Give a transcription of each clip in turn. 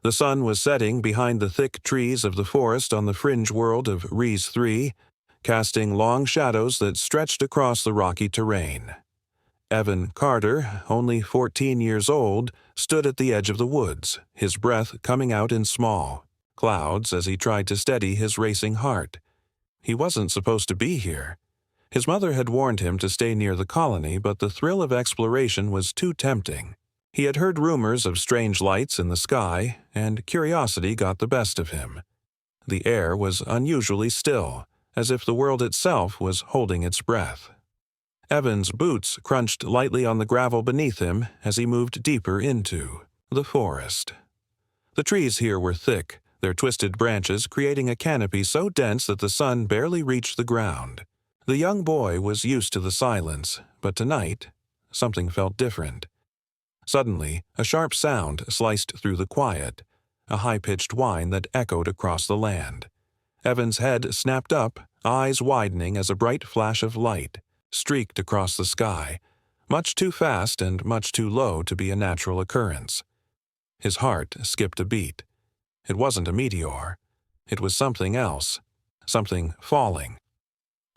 The sun was setting behind the thick trees of the forest on the fringe world of Rees 3, casting long shadows that stretched across the rocky terrain. Evan Carter, only 14 years old, stood at the edge of the woods, his breath coming out in small clouds as he tried to steady his racing heart. He wasn't supposed to be here. His mother had warned him to stay near the colony, but the thrill of exploration was too tempting. He had heard rumors of strange lights in the sky, and curiosity got the best of him. The air was unusually still, as if the world itself was holding its breath. Evan's boots crunched lightly on the gravel beneath him as he moved deeper into the forest. The trees here were thick, their twisted branches creating a canopy so dense that the sun barely reached the ground. The young boy was used to the silence, but tonight, something felt different. Suddenly, a sharp sound sliced through the quiet, a high-pitched whine that echoed across the land. Evan's head snapped up, eyes widening as a bright flash of light streaked across the sky, much too fast and much too low to be a natural occurrence. His heart skipped a beat. It wasn't a meteor. It was something else, something falling.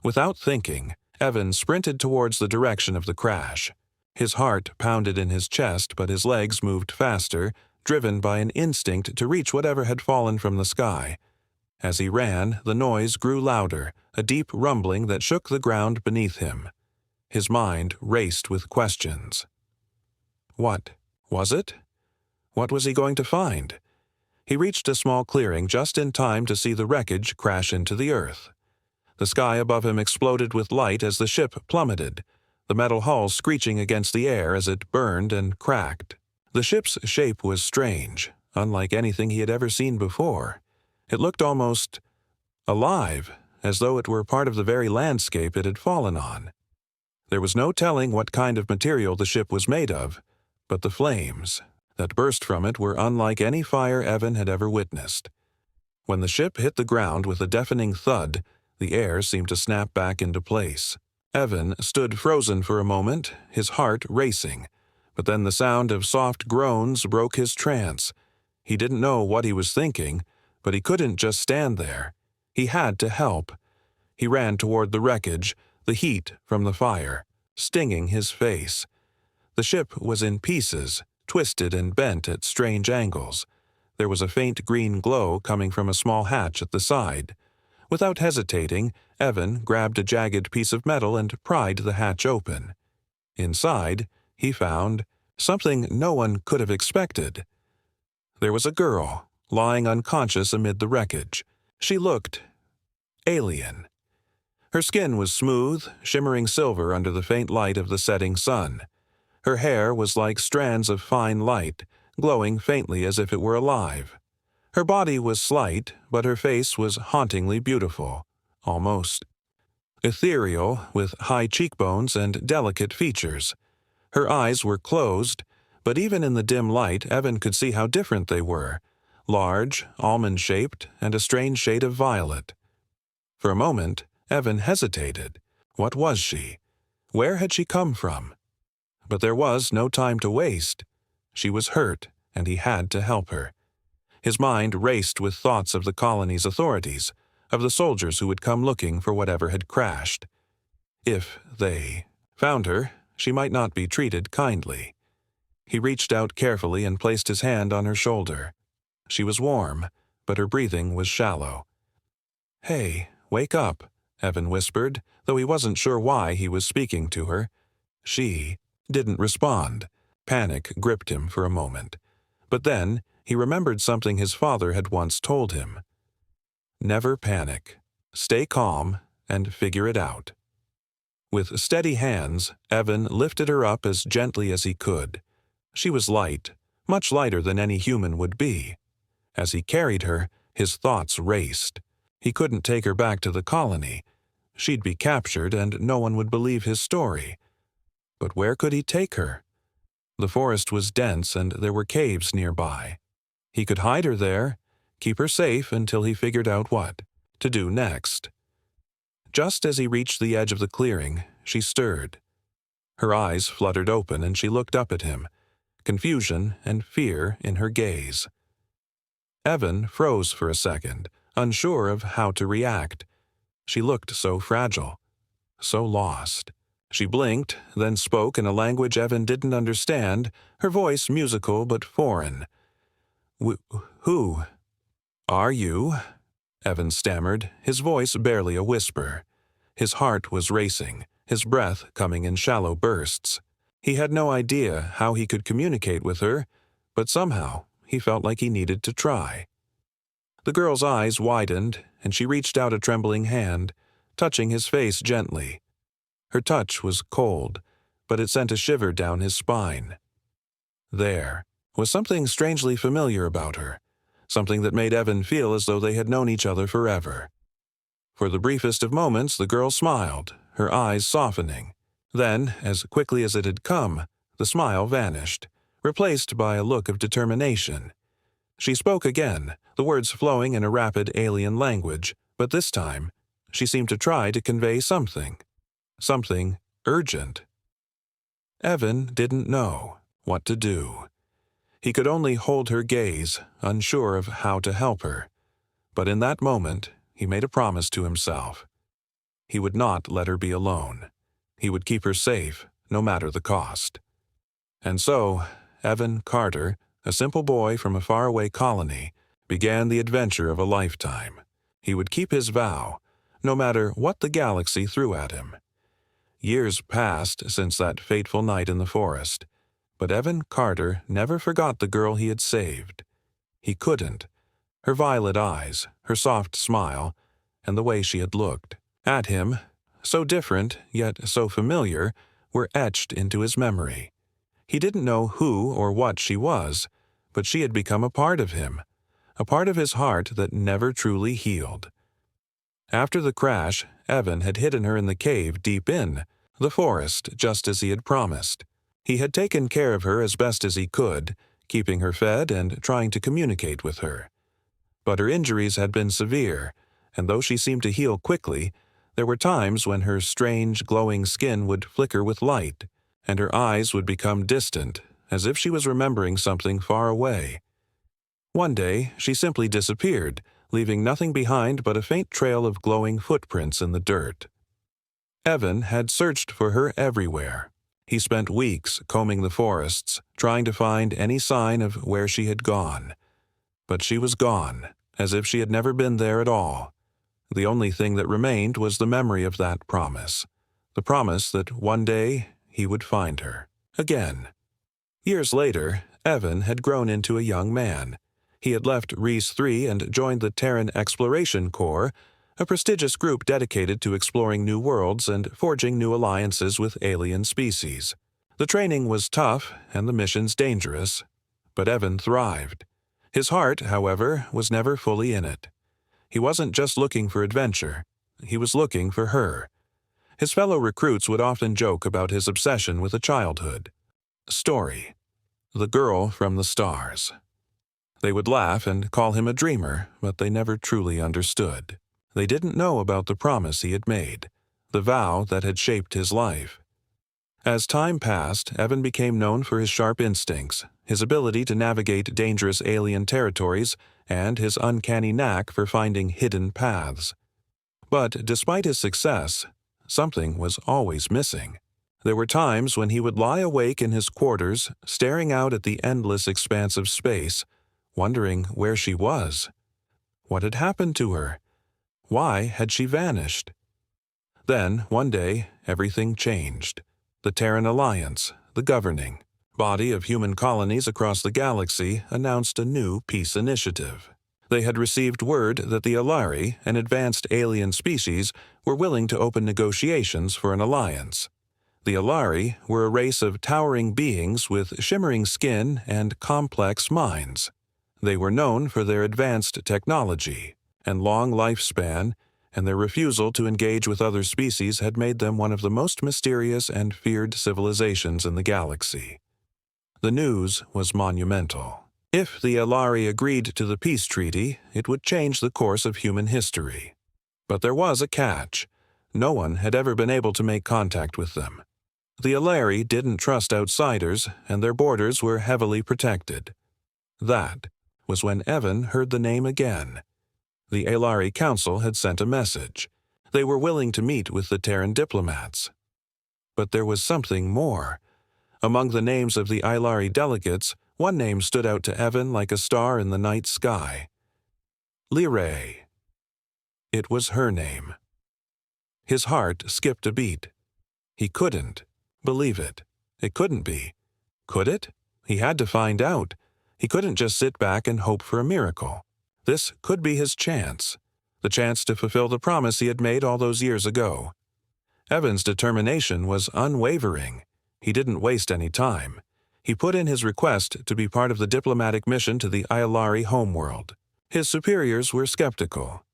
Without thinking, Evan sprinted towards the direction of the crash. His heart pounded in his chest, but his legs moved faster, driven by an instinct to reach whatever had fallen from the sky. As he ran, the noise grew louder, a deep rumbling that shook the ground beneath him. His mind raced with questions. What was it? What was he going to find? He reached a small clearing just in time to see the wreckage crash into the earth. The sky above him exploded with light as the ship plummeted, the metal hull screeching against the air as it burned and cracked. The ship's shape was strange, unlike anything he had ever seen before. It looked almost alive, as though it were part of the very landscape it had fallen on. There was no telling what kind of material the ship was made of, but the flames that burst from it were unlike any fire Evan had ever witnessed. When the ship hit the ground with a deafening thud, the air seemed to snap back into place. Evan stood frozen for a moment, his heart racing, but then the sound of soft groans broke his trance. He didn't know what he was thinking, but he couldn't just stand there. He had to help. He ran toward the wreckage, the heat from the fire stinging his face. The ship was in pieces, twisted and bent at strange angles. There was a faint green glow coming from a small hatch at the side. Without hesitating, Evan grabbed a jagged piece of metal and pried the hatch open. Inside, he found something no one could have expected. There was a girl, lying unconscious amid the wreckage. She looked alien. Her skin was smooth, shimmering silver under the faint light of the setting sun. Her hair was like strands of fine light, glowing faintly as if it were alive. Her body was slight, but her face was hauntingly beautiful, almost ethereal, with high cheekbones and delicate features. Her eyes were closed, but even in the dim light, Evan could see how different they were, large, almond-shaped, and a strange shade of violet. For a moment, Evan hesitated. What was she? Where had she come from? But there was no time to waste. She was hurt, and he had to help her. His mind raced with thoughts of the colony's authorities, of the soldiers who would come looking for whatever had crashed. If they found her, she might not be treated kindly. He reached out carefully and placed his hand on her shoulder. She was warm, but her breathing was shallow. "Hey, wake up," Evan whispered, though he wasn't sure why he was speaking to her. She didn't respond. Panic gripped him for a moment. But then he remembered something his father had once told him. Never panic. Stay calm and figure it out. With steady hands, Evan lifted her up as gently as he could. She was light, much lighter than any human would be. As he carried her, his thoughts raced. He couldn't take her back to the colony. She'd be captured and no one would believe his story. But where could he take her? The forest was dense and there were caves nearby. He could hide her there, keep her safe until he figured out what to do next. Just as he reached the edge of the clearing, she stirred. Her eyes fluttered open and she looked up at him, confusion and fear in her gaze. Evan froze for a second, unsure of how to react. She looked so fragile, so lost. She blinked, then spoke in a language Evan didn't understand, her voice musical but foreign. Who are you?" Evan stammered, his voice barely a whisper. His heart was racing, his breath coming in shallow bursts. He had no idea how he could communicate with her, but somehow he felt like he needed to try. The girl's eyes widened, and she reached out a trembling hand, touching his face gently. Her touch was cold, but it sent a shiver down his spine. There was something strangely familiar about her, something that made Evan feel as though they had known each other forever. For the briefest of moments, the girl smiled, her eyes softening. Then, as quickly as it had come, the smile vanished, replaced by a look of determination. She spoke again, the words flowing in a rapid alien language, but this time, she seemed to try to convey something urgent. Evan didn't know what to do. He could only hold her gaze, unsure of how to help her. But in that moment, he made a promise to himself. He would not let her be alone. He would keep her safe, no matter the cost. And so, Evan Carter, a simple boy from a faraway colony, began the adventure of a lifetime. He would keep his vow, no matter what the galaxy threw at him. Years passed since that fateful night in the forest, but Evan Carter never forgot the girl he had saved. He couldn't. Her violet eyes, her soft smile, and the way she had looked at him, so different yet so familiar, were etched into his memory. He didn't know who or what she was, but she had become a part of him, a part of his heart that never truly healed. After the crash, Evan had hidden her in the cave deep in the forest, just as he had promised. He had taken care of her as best as he could, keeping her fed and trying to communicate with her. But her injuries had been severe, and though she seemed to heal quickly, there were times when her strange, glowing skin would flicker with light, and her eyes would become distant, as if she was remembering something far away. One day, she simply disappeared, leaving nothing behind but a faint trail of glowing footprints in the dirt. Evan had searched for her everywhere. He spent weeks combing the forests, trying to find any sign of where she had gone. But she was gone, as if she had never been there at all. The only thing that remained was the memory of that promise, the promise that one day he would find her again. Years later, Evan had grown into a young man. He had left Reese 3 and joined the Terran Exploration Corps, a prestigious group dedicated to exploring new worlds and forging new alliances with alien species. The training was tough and the missions dangerous, but Evan thrived. His heart, however, was never fully in it. He wasn't just looking for adventure, he was looking for her. His fellow recruits would often joke about his obsession with a childhood story, the girl from the stars. They would laugh and call him a dreamer, but they never truly understood. They didn't know about the promise he had made, the vow that had shaped his life. As time passed, Evan became known for his sharp instincts, his ability to navigate dangerous alien territories, and his uncanny knack for finding hidden paths. But despite his success, something was always missing. There were times when he would lie awake in his quarters, staring out at the endless expanse of space, wondering where she was. What had happened to her? Why had she vanished? Then, one day, everything changed. The Terran Alliance, the governing body of human colonies across the galaxy, announced a new peace initiative. They had received word that the Alari, an advanced alien species, were willing to open negotiations for an alliance. The Alari were a race of towering beings with shimmering skin and complex minds. They were known for their advanced technology and long lifespan, and their refusal to engage with other species had made them one of the most mysterious and feared civilizations in the galaxy. The news was monumental. If the Alari agreed to the peace treaty, it would change the course of human history. But there was a catch. No one had ever been able to make contact with them. The Alari didn't trust outsiders, and their borders were heavily protected. That was when Evan heard the name again. The Aelari Council had sent a message. They were willing to meet with the Terran diplomats. But there was something more. Among the names of the Aelari delegates, one name stood out to Evan like a star in the night sky. Lyrae. It was her name. His heart skipped a beat. He couldn't believe it. It couldn't be. Could it? He had to find out. He couldn't just sit back and hope for a miracle. This could be his chance. The chance to fulfill the promise he had made all those years ago. Evan's determination was unwavering. He didn't waste any time. He put in his request to be part of the diplomatic mission to the Aelari homeworld. His superiors were skeptical.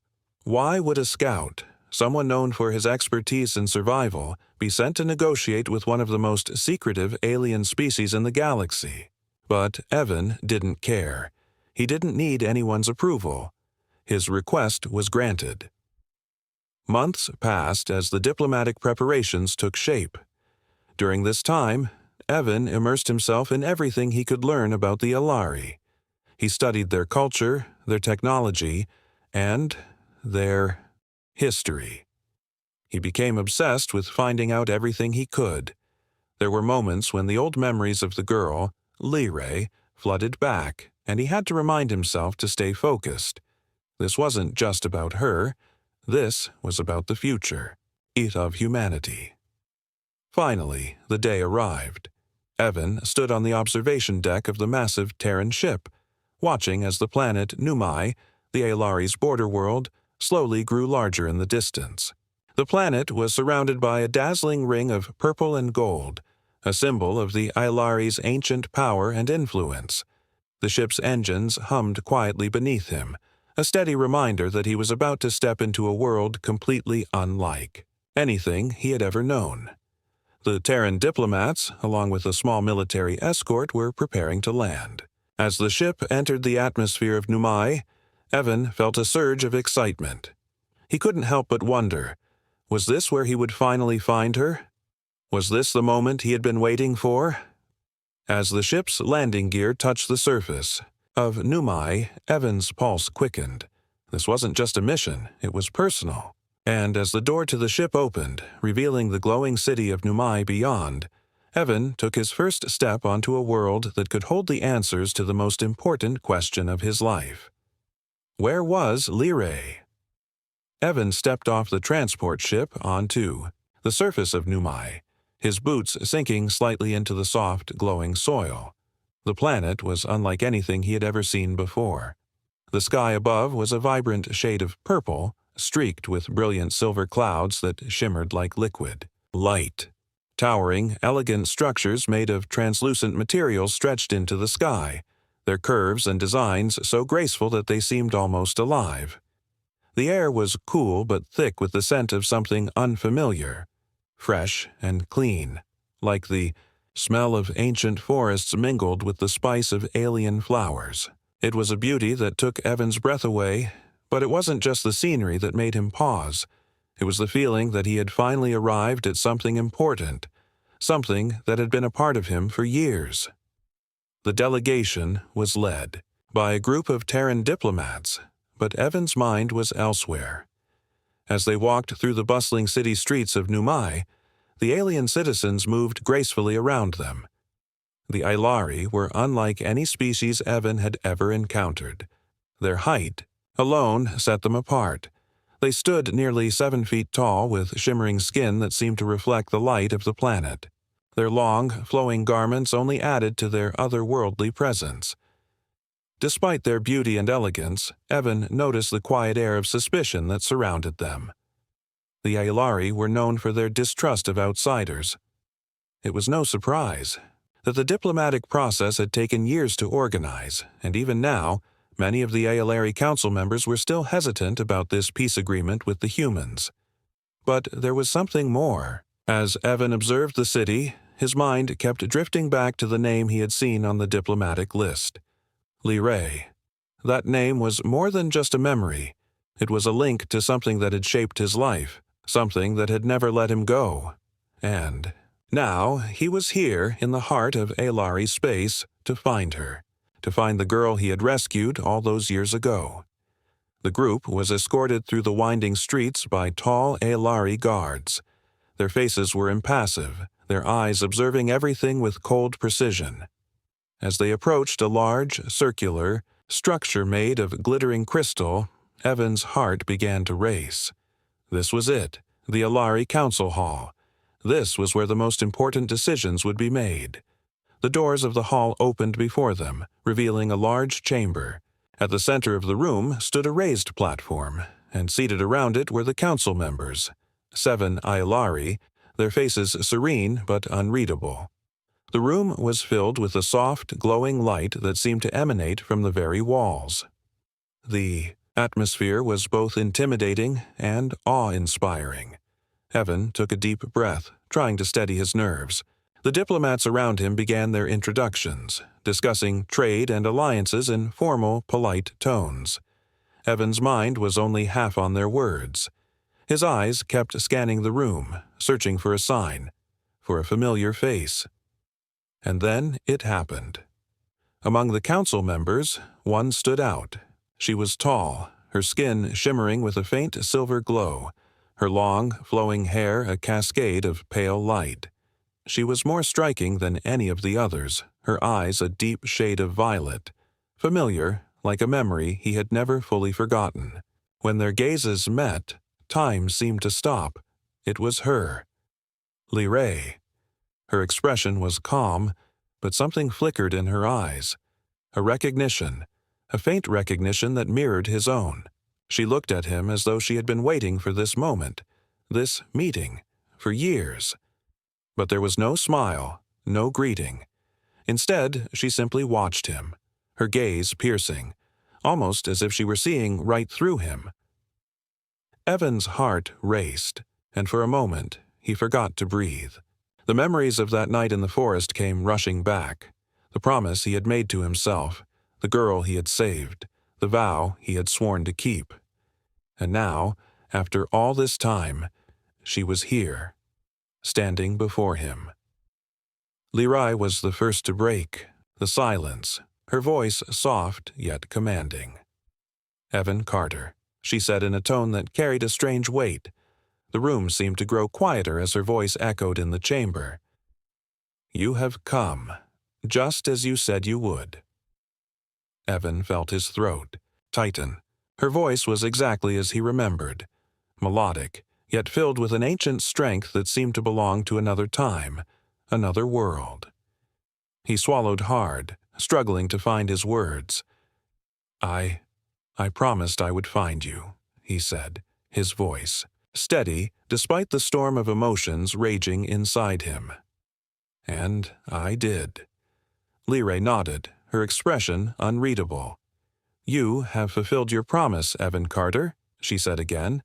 Why would a scout, someone known for his expertise in survival, be sent to negotiate with one of the most secretive alien species in the galaxy? But Evan didn't care. He didn't need anyone's approval. His request was granted. Months passed as the diplomatic preparations took shape. During this time, Evan immersed himself in everything he could learn about the Aelari. He studied their culture, their technology, and their history. He became obsessed with finding out everything he could. There were moments when the old memories of the girl, Lyrae, flooded back, and he had to remind himself to stay focused. This wasn't just about her. This was about the future, of humanity. Finally, the day arrived. Evan stood on the observation deck of the massive Terran ship, watching as the planet Numai, the Aelari's border world, slowly grew larger in the distance. The planet was surrounded by a dazzling ring of purple and gold, a symbol of the Aelari's ancient power and influence. The ship's engines hummed quietly beneath him, a steady reminder that he was about to step into a world completely unlike anything he had ever known. The Terran diplomats, along with a small military escort, were preparing to land. As the ship entered the atmosphere of Numai, Evan felt a surge of excitement. He couldn't help but wonder, was this where he would finally find her? Was this the moment he had been waiting for? As the ship's landing gear touched the surface of Numai, Evan's pulse quickened. This wasn't just a mission, it was personal. And as the door to the ship opened, revealing the glowing city of Numai beyond, Evan took his first step onto a world that could hold the answers to the most important question of his life. Where was Lyrae? Evan stepped off the transport ship onto the surface of Numai, his boots sinking slightly into the soft, glowing soil. The planet was unlike anything he had ever seen before. The sky above was a vibrant shade of purple, streaked with brilliant silver clouds that shimmered like liquid light. Towering, elegant structures made of translucent materials stretched into the sky, their curves and designs so graceful that they seemed almost alive. The air was cool but thick with the scent of something unfamiliar, fresh and clean, like the smell of ancient forests mingled with the spice of alien flowers. It was a beauty that took Evan's breath away, but it wasn't just the scenery that made him pause. It was the feeling that he had finally arrived at something important, something that had been a part of him for years. The delegation was led by a group of Terran diplomats, but Evan's mind was elsewhere. As they walked through the bustling city streets of Numai, the alien citizens moved gracefully around them. The Aelari were unlike any species Evan had ever encountered. Their height alone set them apart. They stood nearly 7 feet tall with shimmering skin that seemed to reflect the light of the planet. Their long, flowing garments only added to their otherworldly presence. Despite their beauty and elegance, Evan noticed the quiet air of suspicion that surrounded them. The Aelari were known for their distrust of outsiders. It was no surprise that the diplomatic process had taken years to organize, and even now, many of the Aelari Council members were still hesitant about this peace agreement with the humans. But there was something more. As Evan observed the city, his mind kept drifting back to the name he had seen on the diplomatic list. Lyrae. That name was more than just a memory. It was a link to something that had shaped his life, something that had never let him go. And now he was here in the heart of Aelari space to find her, to find the girl he had rescued all those years ago. The group was escorted through the winding streets by tall Aelari guards. Their faces were impassive, their eyes observing everything with cold precision. As they approached a large, circular structure made of glittering crystal, Evan's heart began to race. This was it, the Aelari Council Hall. This was where the most important decisions would be made. The doors of the hall opened before them, revealing a large chamber. At the center of the room stood a raised platform, and seated around it were the council members, 7 Aelari, their faces serene but unreadable. The room was filled with a soft, glowing light that seemed to emanate from the very walls. The atmosphere was both intimidating and awe-inspiring. Evan took a deep breath, trying to steady his nerves. The diplomats around him began their introductions, discussing trade and alliances in formal, polite tones. Evan's mind was only half on their words. His eyes kept scanning the room, searching for a sign, for a familiar face. And then it happened. Among the council members, one stood out. She was tall, her skin shimmering with a faint silver glow, her long, flowing hair a cascade of pale light. She was more striking than any of the others, her eyes a deep shade of violet, familiar, like a memory he had never fully forgotten. When their gazes met, time seemed to stop. It was her. Lyrae. Her expression was calm, but something flickered in her eyes. A recognition, a faint recognition that mirrored his own. She looked at him as though she had been waiting for this moment, this meeting, for years. But there was no smile, no greeting. Instead, she simply watched him, her gaze piercing, almost as if she were seeing right through him. Evan's heart raced, and for a moment, he forgot to breathe. The memories of that night in the forest came rushing back, the promise he had made to himself, the girl he had saved, the vow he had sworn to keep. And now, after all this time, she was here, standing before him. Lyrae was the first to break the silence, her voice soft yet commanding. "Evan Carter," she said in a tone that carried a strange weight. The room seemed to grow quieter as her voice echoed in the chamber. "You have come, just as you said you would." Evan felt his throat tighten. Her voice was exactly as he remembered, melodic, yet filled with an ancient strength that seemed to belong to another time, another world. He swallowed hard, struggling to find his words. I promised I would find you," he said, his voice steady despite the storm of emotions raging inside him. "And I did." Lyrae nodded, her expression unreadable. "You have fulfilled your promise, Evan Carter," she said again.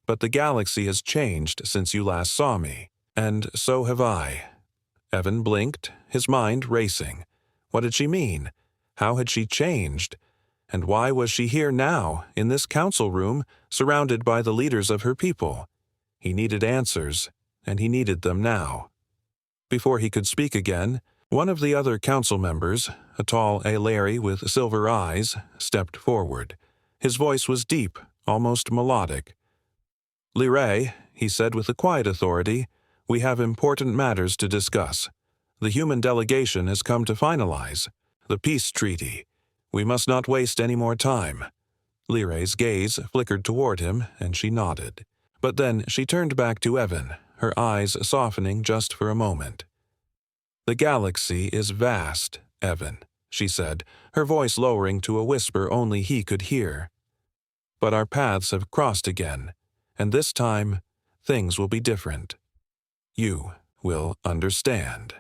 "But the galaxy has changed since you last saw me, and so have I." Evan blinked, his mind racing. What did she mean? How had she changed? And why was she here now, in this council room, surrounded by the leaders of her people? He needed answers, and he needed them now. Before he could speak again, one of the other council members, a tall Aelari with silver eyes, stepped forward. His voice was deep, almost melodic. "Lyrae," he said with a quiet authority, "we have important matters to discuss. The human delegation has come to finalize the peace treaty. We must not waste any more time." Lyrae's gaze flickered toward him, and she nodded. But then she turned back to Evan, her eyes softening just for a moment. "The galaxy is vast, Evan," she said, her voice lowering to a whisper only he could hear. "But our paths have crossed again, and this time things will be different. You will understand."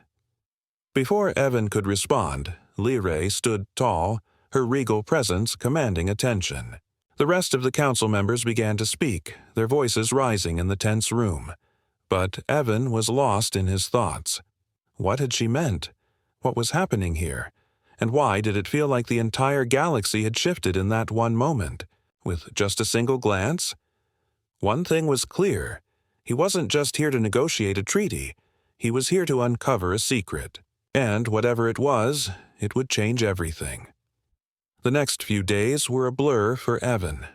Before Evan could respond, Lyrae stood tall, her regal presence commanding attention. The rest of the council members began to speak, their voices rising in the tense room. But Evan was lost in his thoughts. What had she meant? What was happening here? And why did it feel like the entire galaxy had shifted in that one moment, with just a single glance? One thing was clear. He wasn't just here to negotiate a treaty. He was here to uncover a secret. And whatever it was, it would change everything. The next few days were a blur for Evan.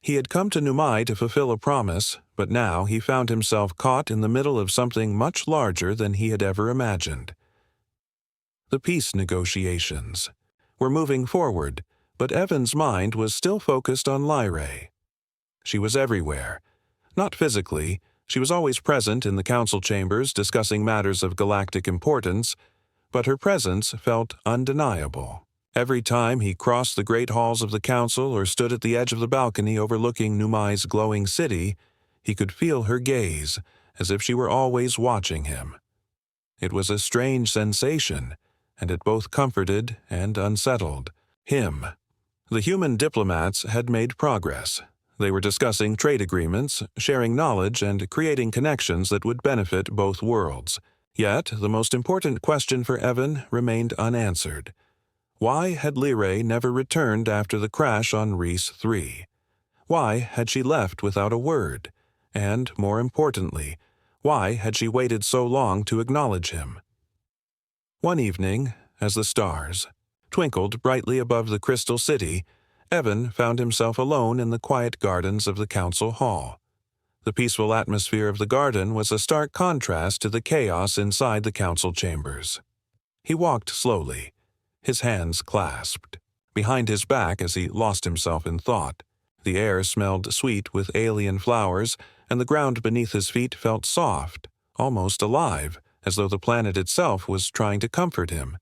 He had come to Numai to fulfill a promise, but now he found himself caught in the middle of something much larger than he had ever imagined. The peace negotiations were moving forward, but Evan's mind was still focused on Lyrae. She was everywhere. Not physically, she was always present in the council chambers discussing matters of galactic importance, but her presence felt undeniable. Every time he crossed the great halls of the council or stood at the edge of the balcony overlooking Numai's glowing city, he could feel her gaze, as if she were always watching him. It was a strange sensation, and it both comforted and unsettled him. The human diplomats had made progress. They were discussing trade agreements, sharing knowledge, and creating connections that would benefit both worlds. Yet, the most important question for Evan remained unanswered. Why had Lyrae never returned after the crash on Rhys 3? Why had she left without a word? And, more importantly, why had she waited so long to acknowledge him? One evening, as the stars twinkled brightly above the crystal city, Evan found himself alone in the quiet gardens of the council hall. The peaceful atmosphere of the garden was a stark contrast to the chaos inside the council chambers. He walked slowly, his hands clasped, behind his back as he lost himself in thought. The air smelled sweet with alien flowers, and the ground beneath his feet felt soft, almost alive, as though the planet itself was trying to comfort him.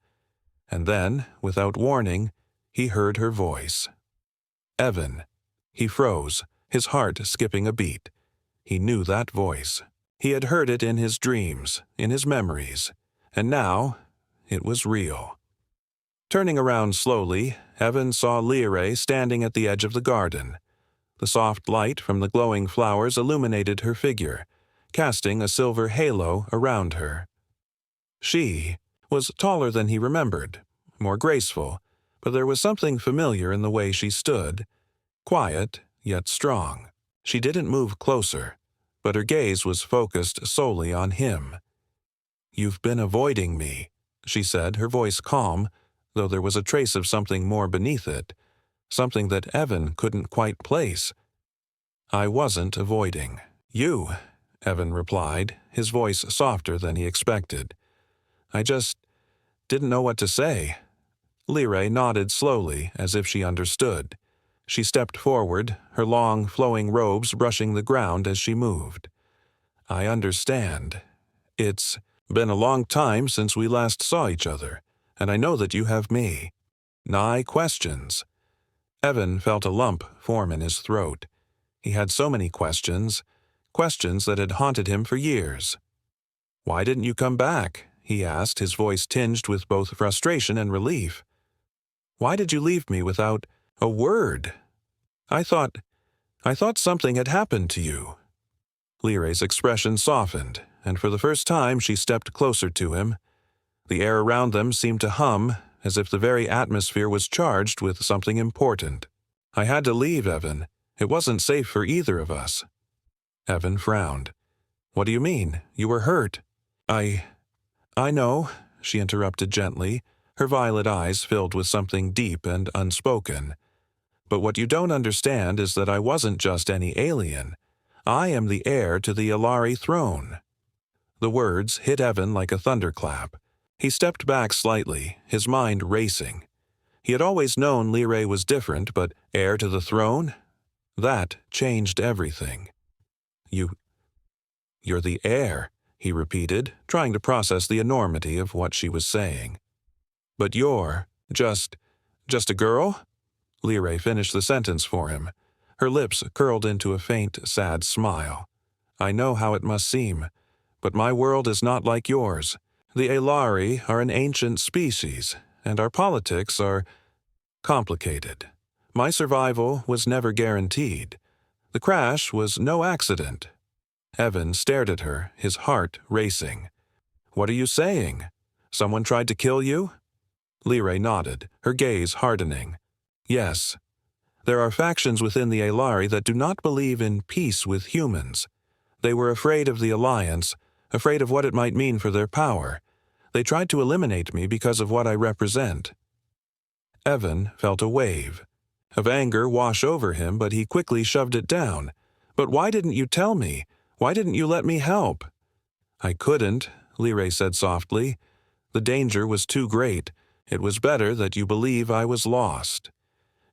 And then, without warning, he heard her voice. Evan. He froze, his heart skipping a beat. He knew that voice. He had heard it in his dreams, in his memories, and now it was real. Turning around slowly, Evan saw Lyrae standing at the edge of the garden. The soft light from the glowing flowers illuminated her figure, casting a silver halo around her. She was taller than he remembered, more graceful, but there was something familiar in the way she stood, quiet yet strong. She didn't move closer, but her gaze was focused solely on him. "You've been avoiding me," she said, her voice calm, though there was a trace of something more beneath it, something that Evan couldn't quite place. "I wasn't avoiding you," Evan replied, his voice softer than he expected. "I just didn't know what to say." Lyrae nodded slowly, as if she understood. She stepped forward, her long, flowing robes brushing the ground as she moved. "I understand. It's been a long time since we last saw each other, and I know that you have me. Nigh questions." Evan felt a lump form in his throat. He had so many questions, questions that had haunted him for years. "Why didn't you come back?" he asked, his voice tinged with both frustration and relief. "Why did you leave me without a word? I thought something had happened to you." Lyrae's expression softened, and for the first time she stepped closer to him. The air around them seemed to hum, as if the very atmosphere was charged with something important. "I had to leave, Evan. It wasn't safe for either of us." Evan frowned. "What do you mean? You were hurt." I know," she interrupted gently, her violet eyes filled with something deep and unspoken. "But what you don't understand is that I wasn't just any alien. I am the heir to the Ilari throne." The words hit Evan like a thunderclap. He stepped back slightly, his mind racing. He had always known Lyrae was different, but heir to the throne? That changed everything. You're the heir," he repeated, trying to process the enormity of what she was saying. "But you're just a girl?" Lyrae finished the sentence for him. Her lips curled into a faint, sad smile. "I know how it must seem, but my world is not like yours. The Ilari are an ancient species, and our politics are complicated. My survival was never guaranteed. The crash was no accident." Evan stared at her, his heart racing. "What are you saying? Someone tried to kill you?" Lyrae nodded, her gaze hardening. "Yes. There are factions within the Ilari that do not believe in peace with humans. They were afraid of the Alliance, afraid of what it might mean for their power. They tried to eliminate me because of what I represent." Evan felt a wave of anger wash over him, but he quickly shoved it down. "But why didn't you tell me? Why didn't you let me help?" "I couldn't," Lyrae said softly. "The danger was too great. It was better that you believe I was lost.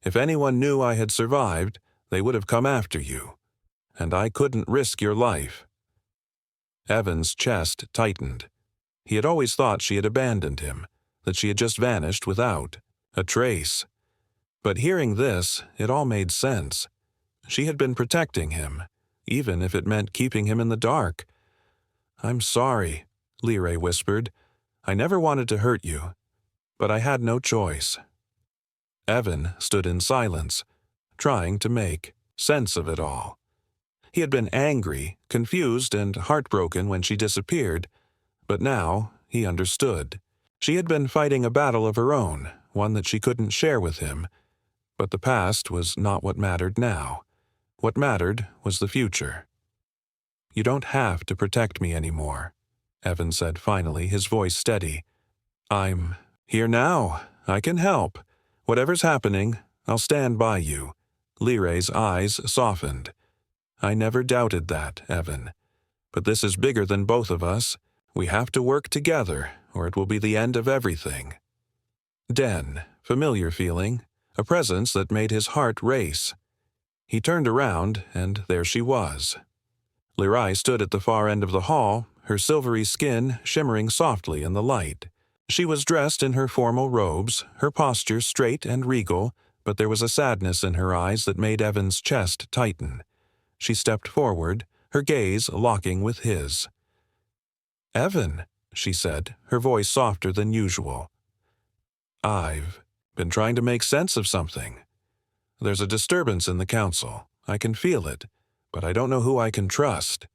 If anyone knew I had survived, they would have come after you. And I couldn't risk your life." Evan's chest tightened. He had always thought she had abandoned him, that she had just vanished without a trace. But hearing this, it all made sense. She had been protecting him, even if it meant keeping him in the dark. "I'm sorry," Lyrae whispered. "I never wanted to hurt you, but I had no choice." Evan stood in silence, trying to make sense of it all. He had been angry, confused, and heartbroken when she disappeared, but now he understood. She had been fighting a battle of her own, one that she couldn't share with him. But the past was not what mattered now. What mattered was the future. "You don't have to protect me anymore," Evan said finally, his voice steady. "I'm here now. I can help. Whatever's happening, I'll stand by you." Lyrae's eyes softened. "I never doubted that, Evan. But this is bigger than both of us. We have to work together, or it will be the end of everything." Den, familiar feeling, a presence that made his heart race. He turned around, and there she was. Lyrae stood at the far end of the hall, her silvery skin shimmering softly in the light. She was dressed in her formal robes, her posture straight and regal, but there was a sadness in her eyes that made Evan's chest tighten. She stepped forward, her gaze locking with his. "Evan," she said, her voice softer than usual. "I've been trying to make sense of something. There's a disturbance in the council. I can feel it, but I don't know who I can trust."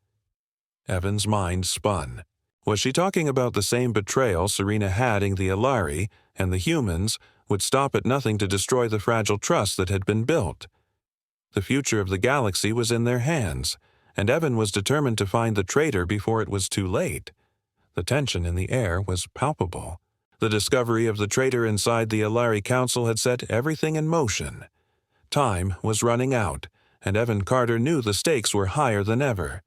Evan's mind spun. Was she talking about the same betrayal Serena had in the Alari, and the humans would stop at nothing to destroy the fragile trust that had been built? The future of the galaxy was in their hands, and Evan was determined to find the traitor before it was too late. The tension in the air was palpable. The discovery of the traitor inside the Alari Council had set everything in motion. Time was running out, and Evan Carter knew the stakes were higher than ever.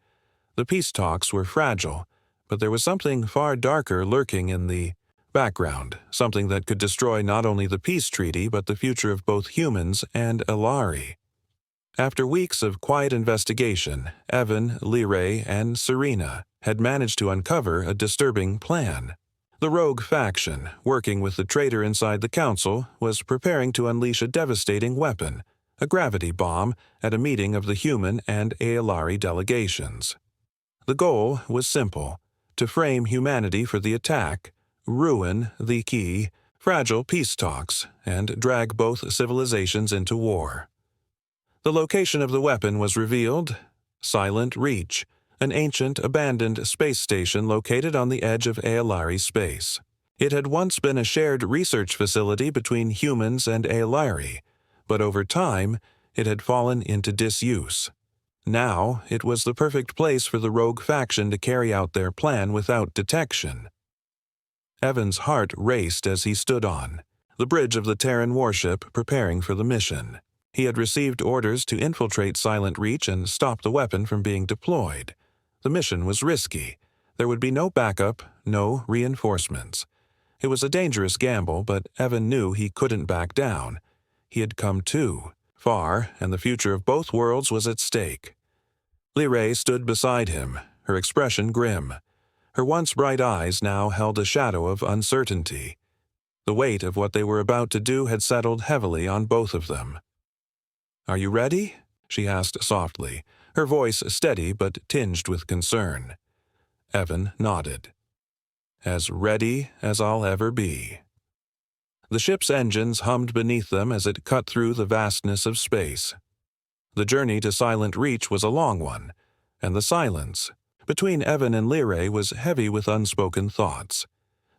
The peace talks were fragile, but there was something far darker lurking in the background, something that could destroy not only the peace treaty but the future of both humans and Alari. After weeks of quiet investigation, Evan, Lyrae, and Serena had managed to uncover a disturbing plan. The rogue faction, working with the traitor inside the council, was preparing to unleash a devastating weapon, a gravity bomb, at a meeting of the human and Aelari delegations. The goal was simple: to frame humanity for the attack, ruin the key, fragile peace talks, and drag both civilizations into war. The location of the weapon was revealed: Silent Reach, an ancient, abandoned space station located on the edge of Aelari space. It had once been a shared research facility between humans and Aelari, but over time it had fallen into disuse. Now it was the perfect place for the rogue faction to carry out their plan without detection. Evan's heart raced as he stood on the bridge of the Terran warship, preparing for the mission. He had received orders to infiltrate Silent Reach and stop the weapon from being deployed. The mission was risky. There would be no backup, no reinforcements. It was a dangerous gamble, but Evan knew he couldn't back down. He had come too far, and the future of both worlds was at stake. Lyrae stood beside him, her expression grim. Her once bright eyes now held a shadow of uncertainty. The weight of what they were about to do had settled heavily on both of them. "Are you ready?" she asked softly, her voice steady but tinged with concern. Evan nodded. "As ready as I'll ever be." The ship's engines hummed beneath them as it cut through the vastness of space. The journey to Silent Reach was a long one, and the silence between Evan and Lyrae was heavy with unspoken thoughts.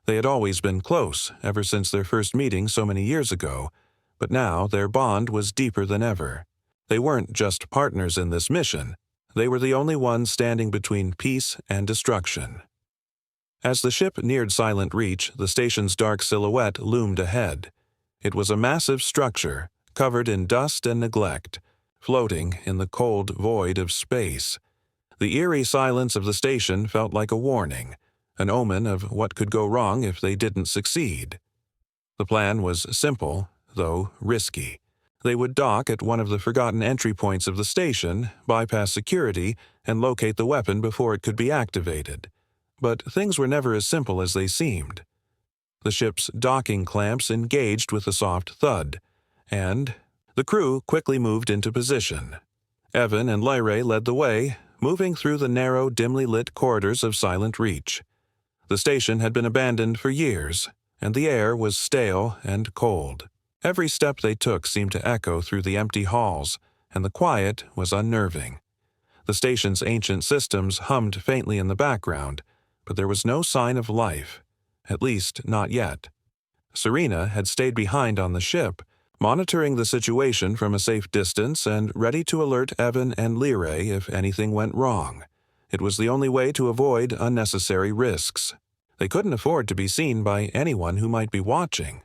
They had always been close, ever since their first meeting so many years ago, but now their bond was deeper than ever. They weren't just partners in this mission. They were the only ones standing between peace and destruction. As the ship neared Silent Reach, the station's dark silhouette loomed ahead. It was a massive structure, covered in dust and neglect, floating in the cold void of space. The eerie silence of the station felt like a warning, an omen of what could go wrong if they didn't succeed. The plan was simple, though risky. They would dock at one of the forgotten entry points of the station, bypass security, and locate the weapon before it could be activated. But things were never as simple as they seemed. The ship's docking clamps engaged with a soft thud, and the crew quickly moved into position. Evan and Lyrae led the way, moving through the narrow, dimly lit corridors of Silent Reach. The station had been abandoned for years, and the air was stale and cold. Every step they took seemed to echo through the empty halls, and the quiet was unnerving. The station's ancient systems hummed faintly in the background, but there was no sign of life, at least not yet. Serena had stayed behind on the ship, monitoring the situation from a safe distance and ready to alert Evan and Lyrae if anything went wrong. It was the only way to avoid unnecessary risks. They couldn't afford to be seen by anyone who might be watching.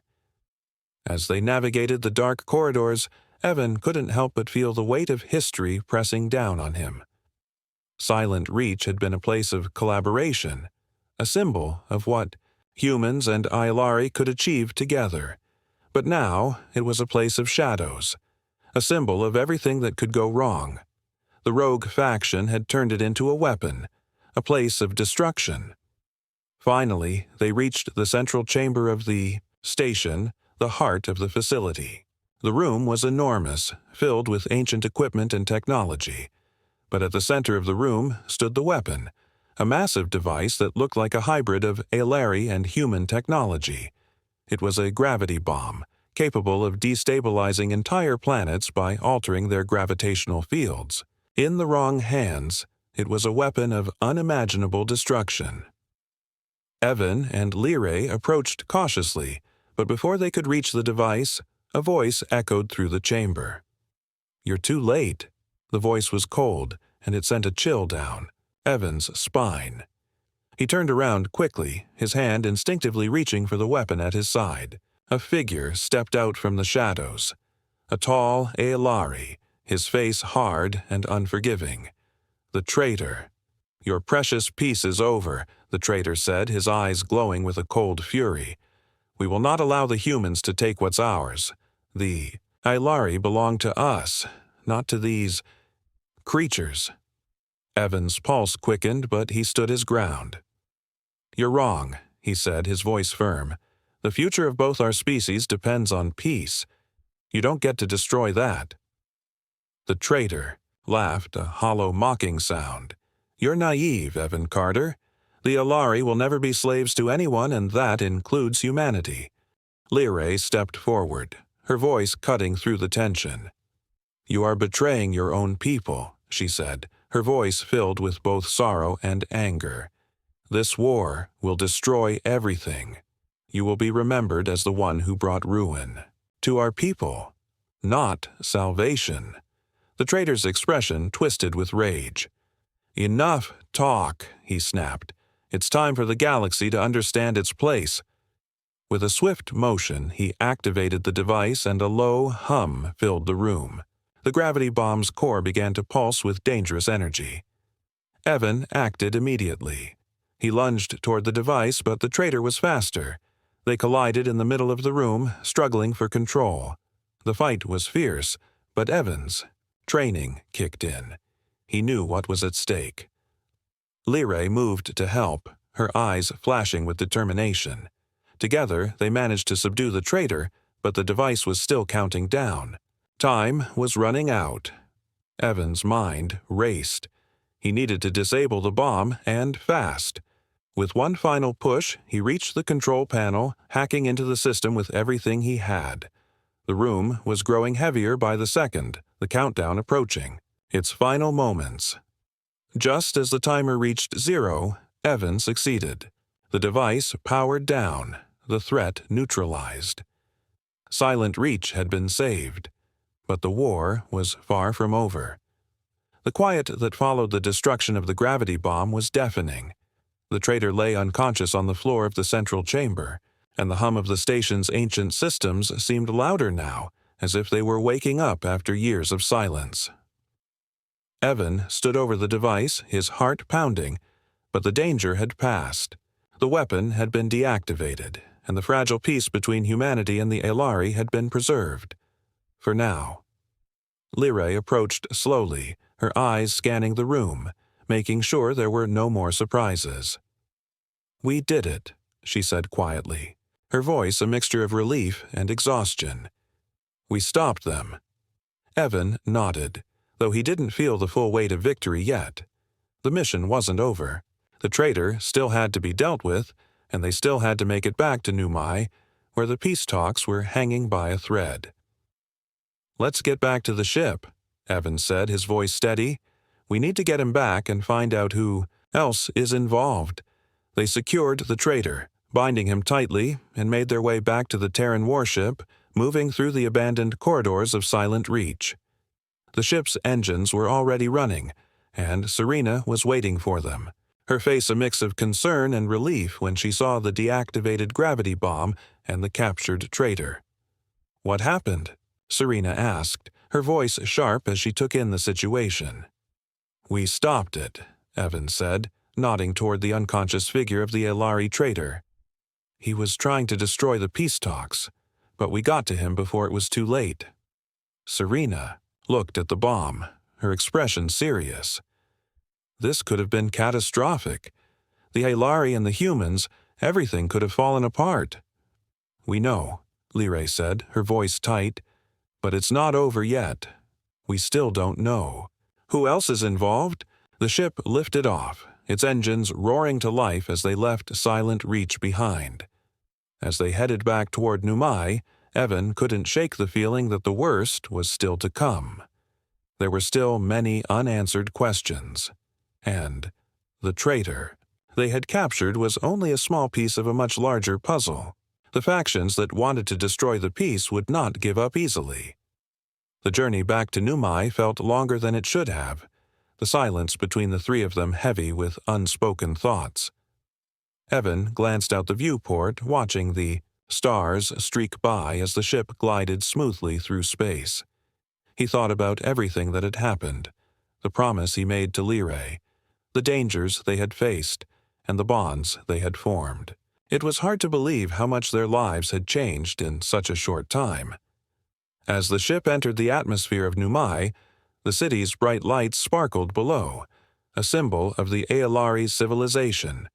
As they navigated the dark corridors, Evan couldn't help but feel the weight of history pressing down on him. Silent Reach had been a place of collaboration, a symbol of what humans and Ailari could achieve together. But now it was a place of shadows, a symbol of everything that could go wrong. The rogue faction had turned it into a weapon, a place of destruction. Finally, they reached the central chamber of the station, the heart of the facility. The room was enormous, filled with ancient equipment and technology. But at the center of the room stood the weapon, a massive device that looked like a hybrid of Ailari and human technology. It was a gravity bomb, capable of destabilizing entire planets by altering their gravitational fields. In the wrong hands, it was a weapon of unimaginable destruction. Evan and Lyrae approached cautiously, but before they could reach the device, a voice echoed through the chamber. "You're too late." The voice was cold, and it sent a chill down Evan's spine. He turned around quickly, his hand instinctively reaching for the weapon at his side. A figure stepped out from the shadows. A tall Ailari, his face hard and unforgiving. The traitor. "Your precious peace is over," the traitor said, his eyes glowing with a cold fury. "We will not allow the humans to take what's ours. The Ailari belong to us, not to these creatures." Evan's pulse quickened, but he stood his ground. "You're wrong," he said, his voice firm. "The future of both our species depends on peace. You don't get to destroy that." The traitor laughed, a hollow, mocking sound. "You're naive, Evan Carter. The Ailari will never be slaves to anyone, and that includes humanity." Lyrae stepped forward, her voice cutting through the tension. "You are betraying your own people," she said, her voice filled with both sorrow and anger. "This war will destroy everything. You will be remembered as the one who brought ruin to our people, not salvation." The traitor's expression twisted with rage. "Enough talk," he snapped. "It's time for the galaxy to understand its place." With a swift motion, he activated the device and a low hum filled the room. The gravity bomb's core began to pulse with dangerous energy. Evan acted immediately. He lunged toward the device, but the traitor was faster. They collided in the middle of the room, struggling for control. The fight was fierce, but Evan's training kicked in. He knew what was at stake. Lyrae moved to help, her eyes flashing with determination. Together, they managed to subdue the traitor, but the device was still counting down. Time was running out. Evan's mind raced. He needed to disable the bomb, and fast. With one final push, he reached the control panel, hacking into the system with everything he had. The room was growing heavier by the second, the countdown approaching. Its final moments. Just as the timer reached 0, Evan succeeded. The device powered down, the threat neutralized. Silent Reach had been saved, but the war was far from over. The quiet that followed the destruction of the gravity bomb was deafening. The traitor lay unconscious on the floor of the central chamber. and the hum of the station's ancient systems seemed louder now, as if they were waking up after years of silence. Evan stood over the device, his heart pounding, but the danger had passed. The weapon had been deactivated, and the fragile peace between humanity and the Elari had been preserved. For now. Lyrae approached slowly, her eyes scanning the room, making sure there were no more surprises. "We did it," she said quietly, her voice a mixture of relief and exhaustion. "We stopped them." Evan nodded, though he didn't feel the full weight of victory yet. The mission wasn't over. The traitor still had to be dealt with, and they still had to make it back to Numai, where the peace talks were hanging by a thread. "Let's get back to the ship," Evan said, his voice steady. "We need to get him back and find out who else is involved." They secured the traitor, binding him tightly, and made their way back to the Terran warship, moving through the abandoned corridors of Silent Reach. The ship's engines were already running, and Serena was waiting for them, her face a mix of concern and relief when she saw the deactivated gravity bomb and the captured traitor. "What happened?" Serena asked, her voice sharp as she took in the situation. "We stopped it," Evan said, nodding toward the unconscious figure of the Elari traitor. "He was trying to destroy the peace talks, but we got to him before it was too late." Serena looked at the bomb, her expression serious. This could have been catastrophic. The Elari and the humans, everything could have fallen apart. "We know," Lyrae said, her voice tight, "but it's not over yet. We still don't know. Who else is involved?" The ship lifted off, its engines roaring to life as they left Silent Reach behind. As they headed back toward Numai, Evan couldn't shake the feeling that the worst was still to come. There were still many unanswered questions. And the traitor they had captured was only a small piece of a much larger puzzle. The factions that wanted to destroy the peace would not give up easily. The journey back to Numai felt longer than it should have, the silence between the three of them heavy with unspoken thoughts. Evan glanced out the viewport, watching the stars streak by as the ship glided smoothly through space. He thought about everything that had happened, the promise he made to Lyrae, the dangers they had faced, and the bonds they had formed. It was hard to believe how much their lives had changed in such a short time. As the ship entered the atmosphere of Numai, the city's bright lights sparkled below, a symbol of the Aelari civilization.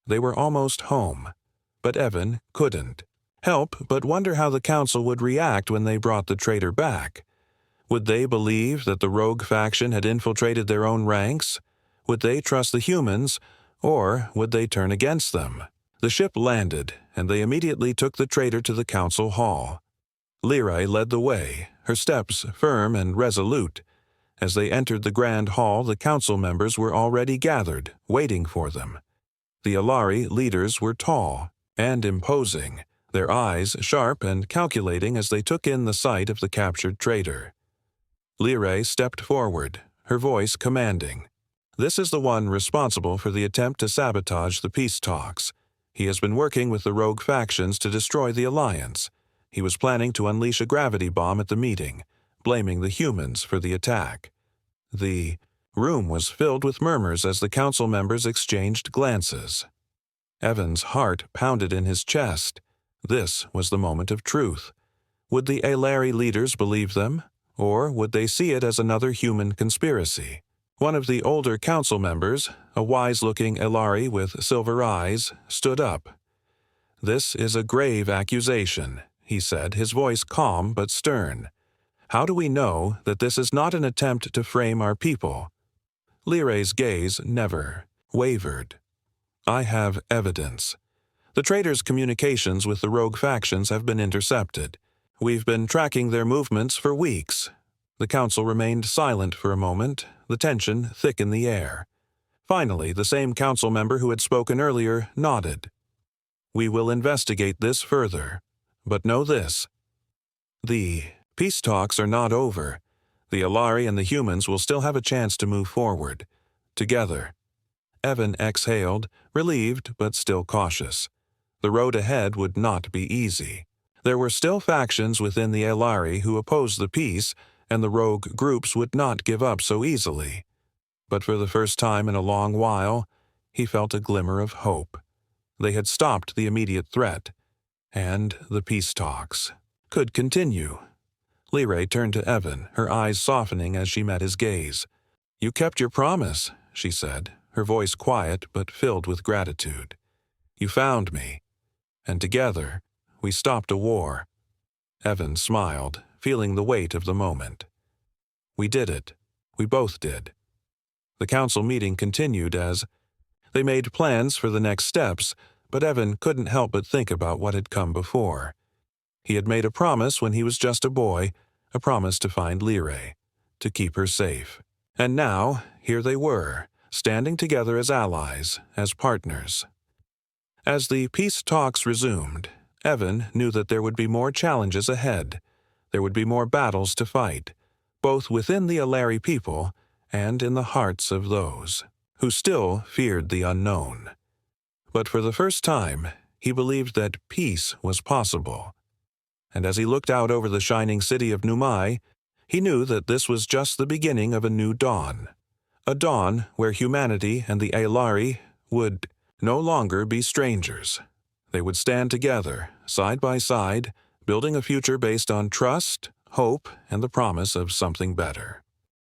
They were almost home, but Evan couldn't help but wonder how the council would react when they brought the traitor back. Would they believe that the rogue faction had infiltrated their own ranks? Would they trust the humans, or would they turn against them? The ship landed, and they immediately took the traitor to the council hall. Lyrae led the way, her steps firm and resolute. As they entered the grand hall, the council members were already gathered, waiting for them. The Elari leaders were tall and imposing, their eyes sharp and calculating as they took in the sight of the captured traitor. Lyrae stepped forward, her voice commanding. "This is the one responsible for the attempt to sabotage the peace talks. He has been working with the rogue factions to destroy the alliance. He was planning to unleash a gravity bomb at the meeting, blaming the humans for the attack." The room was filled with murmurs as the council members exchanged glances. Evan's heart pounded in his chest. This was the moment of truth. Would the Elari leaders believe them, or would they see it as another human conspiracy? One of the older council members, a wise-looking Elari with silver eyes, stood up. "This is a grave accusation," he said, his voice calm but stern. "How do we know that this is not an attempt to frame our people?" Lyrae's gaze never wavered. "I have evidence. The traitor's communications with the rogue factions have been intercepted. We've been tracking their movements for weeks." The council remained silent for a moment, the tension thick in the air. Finally, the same council member who had spoken earlier nodded. "We will investigate this further. But know this. The peace talks are not over. The Elari and the humans will still have a chance to move forward. Together." Evan exhaled, relieved but still cautious. The road ahead would not be easy. There were still factions within the Aelari who opposed the peace, and the rogue groups would not give up so easily. But for the first time in a long while, he felt a glimmer of hope. They had stopped the immediate threat, and the peace talks could continue. Lyrae turned to Evan, her eyes softening as she met his gaze. "You kept your promise," she said, her voice quiet but filled with gratitude. "You found me, and together we stopped a war." Evan smiled, feeling the weight of the moment. "We did it. We both did." The council meeting continued as they made plans for the next steps, but Evan couldn't help but think about what had come before. He had made a promise when he was just a boy, a promise to find Lyrae, to keep her safe. And now, here they were, standing together as allies, as partners. As the peace talks resumed, Evan knew that there would be more challenges ahead. There would be more battles to fight, both within the Aelari people and in the hearts of those who still feared the unknown. But for the first time, he believed that peace was possible. And as he looked out over the shining city of Numai, he knew that this was just the beginning of a new dawn. A dawn where humanity and the Aelari would no longer be strangers. They would stand together, side by side, building a future based on trust, hope, and the promise of something better.